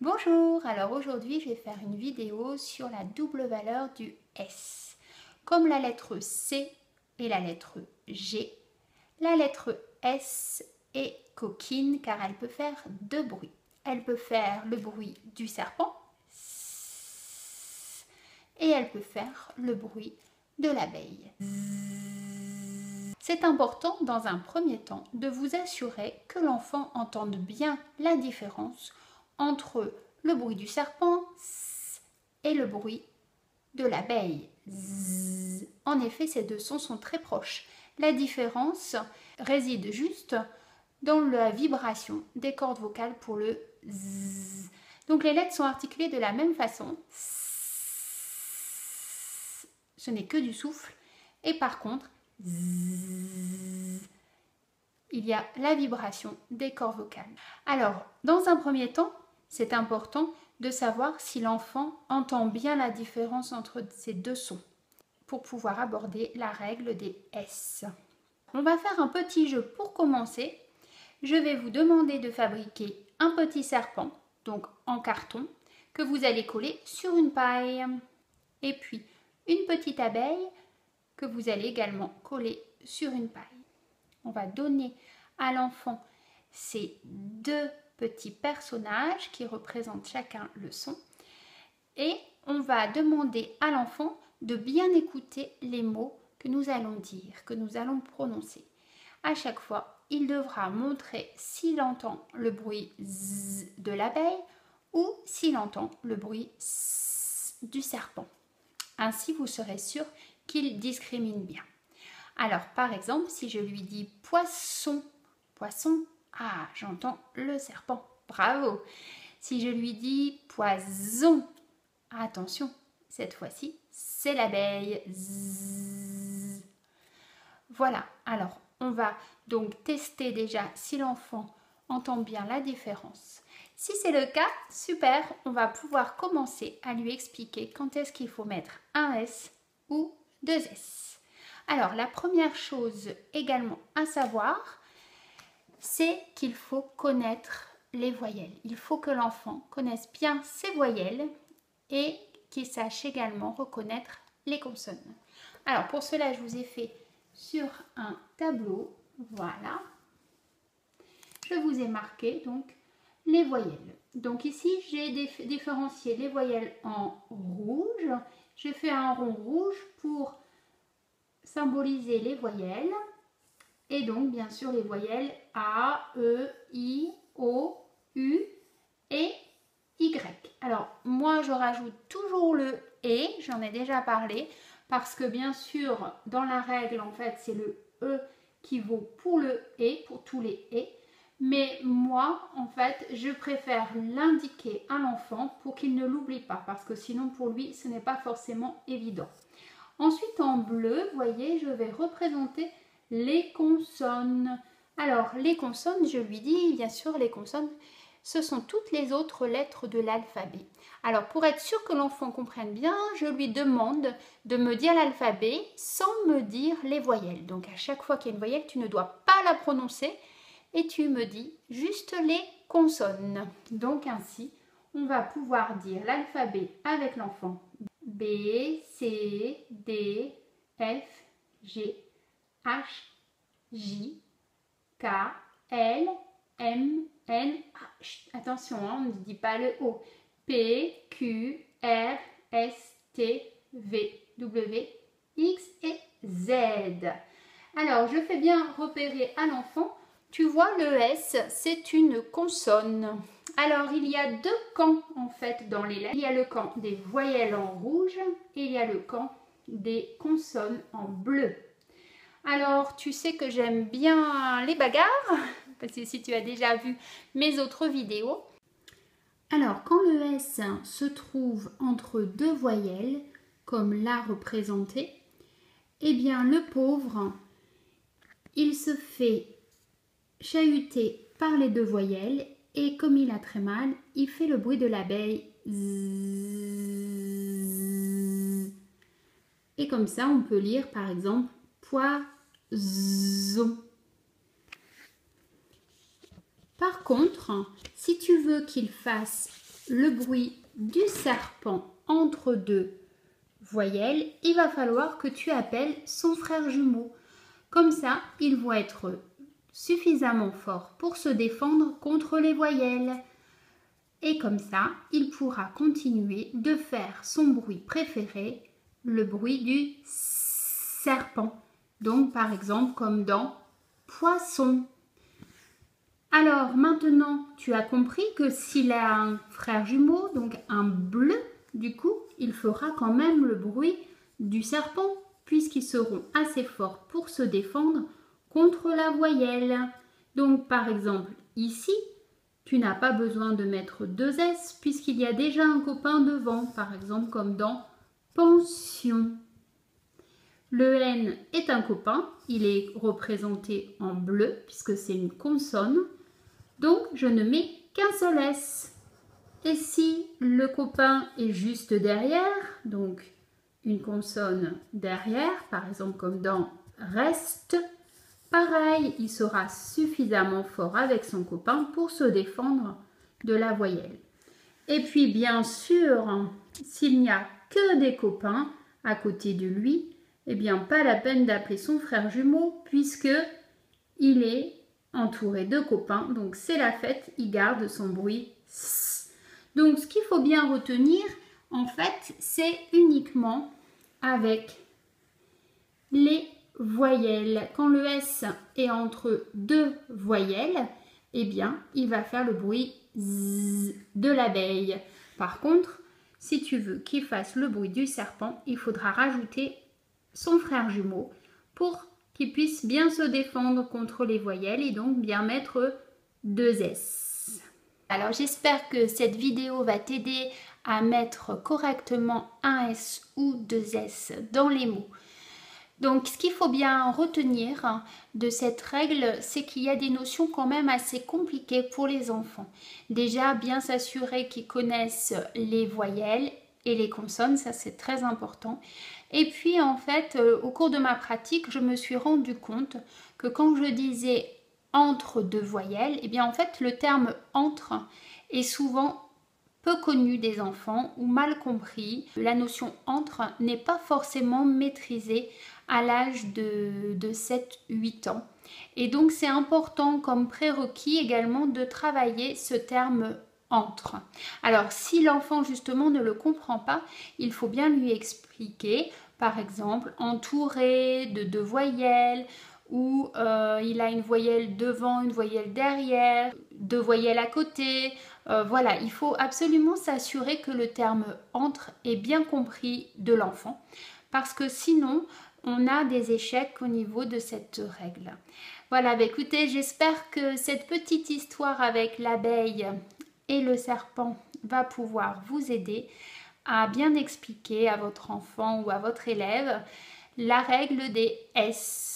Bonjour, alors aujourd'hui je vais faire une vidéo sur la double valeur du S. Comme la lettre C et la lettre G, la lettre S est coquine car elle peut faire deux bruits. Elle peut faire le bruit du serpent et elle peut faire le bruit de l'abeille. C'est important dans un premier temps de vous assurer que l'enfant entende bien la différence entre le bruit du serpent et le bruit de l'abeille. En effet, ces deux sons sont très proches. La différence réside juste dans la vibration des cordes vocales pour le Z. Donc les lettres sont articulées de la même façon. Ce n'est que du souffle. Et par contre, il y a la vibration des cordes vocales. Alors, dans un premier temps, c'est important de savoir si l'enfant entend bien la différence entre ces deux sons pour pouvoir aborder la règle des S. On va faire un petit jeu pour commencer. Je vais vous demander de fabriquer un petit serpent, donc en carton, que vous allez coller sur une paille. Et puis, une petite abeille que vous allez également coller sur une paille. On va donner à l'enfant ces deux petits personnages qui représentent chacun le son et on va demander à l'enfant de bien écouter les mots que nous allons dire, que nous allons prononcer. À chaque fois, il devra montrer s'il entend le bruit Z de l'abeille ou s'il entend le bruit S du serpent. Ainsi, vous serez sûr qu'il discrimine bien. Alors, par exemple, si je lui dis poisson, poisson, ah, j'entends le serpent, bravo. Si je lui dis poison, attention, cette fois-ci, c'est l'abeille. Voilà, alors, on va donc tester déjà si l'enfant entend bien la différence. Si c'est le cas, super, on va pouvoir commencer à lui expliquer quand est-ce qu'il faut mettre un S ou deux S. Alors, la première chose également à savoir, c'est qu'il faut connaître les voyelles. Il faut que l'enfant connaisse bien ses voyelles et qu'il sache également reconnaître les consonnes. Alors, pour cela, je vous ai fait sur un tableau, voilà. Je vous ai marqué donc les voyelles. Donc ici, j'ai différencié les voyelles en rouge. J'ai fait un rond rouge pour symboliser les voyelles. Et donc, bien sûr, les voyelles A, E, I, O, U et Y. Alors, moi, je rajoute toujours le « et », j'en ai déjà parlé, parce que bien sûr, dans la règle, en fait, c'est le « e » qui vaut pour le « et », pour tous les « et ». Mais moi, en fait, je préfère l'indiquer à l'enfant pour qu'il ne l'oublie pas, parce que sinon, pour lui, ce n'est pas forcément évident. Ensuite, en bleu, vous voyez, je vais représenter les consonnes. Alors, les consonnes, je lui dis, bien sûr, les consonnes, ce sont toutes les autres lettres de l'alphabet. Alors, pour être sûr que l'enfant comprenne bien, je lui demande de me dire l'alphabet sans me dire les voyelles. Donc, à chaque fois qu'il y a une voyelle, tu ne dois pas la prononcer et tu me dis juste les consonnes. Donc, ainsi, on va pouvoir dire l'alphabet avec l'enfant. B, C, D, F, G, H, J, K, L, M, N, attention, hein, on ne dit pas le O, P, Q, R, S, T, V, W, X et Z. Alors, je fais bien repérer à l'enfant, tu vois, le S, c'est une consonne. Alors, il y a deux camps, en fait, dans les lettres. Il y a le camp des voyelles en rouge et il y a le camp des consonnes en bleu. Alors, tu sais que j'aime bien les bagarres, parce que si tu as déjà vu mes autres vidéos. Alors, quand le S se trouve entre deux voyelles, comme là représenté, eh bien, le pauvre, il se fait chahuter par les deux voyelles et comme il a très mal, il fait le bruit de l'abeille. Et comme ça, on peut lire par exemple poison. Par contre, si tu veux qu'il fasse le bruit du serpent entre deux voyelles, il va falloir que tu appelles son frère jumeau. Comme ça, ils vont être suffisamment forts pour se défendre contre les voyelles. Et comme ça, il pourra continuer de faire son bruit préféré, le bruit du serpent. Donc, par exemple, comme dans poisson. Alors, maintenant, tu as compris que s'il a un frère jumeau, donc un bleu, du coup, il fera quand même le bruit du serpent, puisqu'ils seront assez forts pour se défendre contre la voyelle. Donc, par exemple, ici, tu n'as pas besoin de mettre deux S, puisqu'il y a déjà un copain devant, par exemple, comme dans pension. Le N est un copain, il est représenté en bleu, puisque c'est une consonne. Donc, je ne mets qu'un seul S. Et si le copain est juste derrière, donc une consonne derrière, par exemple comme dans reste, pareil, il sera suffisamment fort avec son copain pour se défendre de la voyelle. Et puis, bien sûr, s'il n'y a que des copains à côté de lui, eh bien, pas la peine d'appeler son frère jumeau puisque il est entouré de copains. Donc, c'est la fête, il garde son bruit S. Donc, ce qu'il faut bien retenir, en fait, c'est uniquement avec les voyelles. Quand le S est entre deux voyelles, eh bien, il va faire le bruit Z de l'abeille. Par contre, si tu veux qu'il fasse le bruit du serpent, il faudra rajouter son frère jumeau pour qu'il puisse bien se défendre contre les voyelles et donc bien mettre deux S. Alors j'espère que cette vidéo va t'aider à mettre correctement un S ou deux S dans les mots. Donc ce qu'il faut bien retenir de cette règle, c'est qu'il y a des notions quand même assez compliquées pour les enfants. Déjà, bien s'assurer qu'ils connaissent les voyelles et les consonnes, ça c'est très important. Et puis en fait, au cours de ma pratique, je me suis rendu compte que quand je disais entre deux voyelles, eh bien en fait le terme entre est souvent peu connu des enfants ou mal compris. La notion entre n'est pas forcément maîtrisée à l'âge de 7-8 ans. Et donc c'est important comme prérequis également de travailler ce terme entre. Alors si l'enfant justement ne le comprend pas, il faut bien lui expliquer, par exemple entouré de deux voyelles, ou il a une voyelle devant, une voyelle derrière, deux voyelles à côté. Voilà, il faut absolument s'assurer que le terme entre est bien compris de l'enfant, parce que sinon on a des échecs au niveau de cette règle. Voilà, bah écoutez, j'espère que cette petite histoire avec l'abeille et le serpent va pouvoir vous aider à bien expliquer à votre enfant ou à votre élève la règle des S.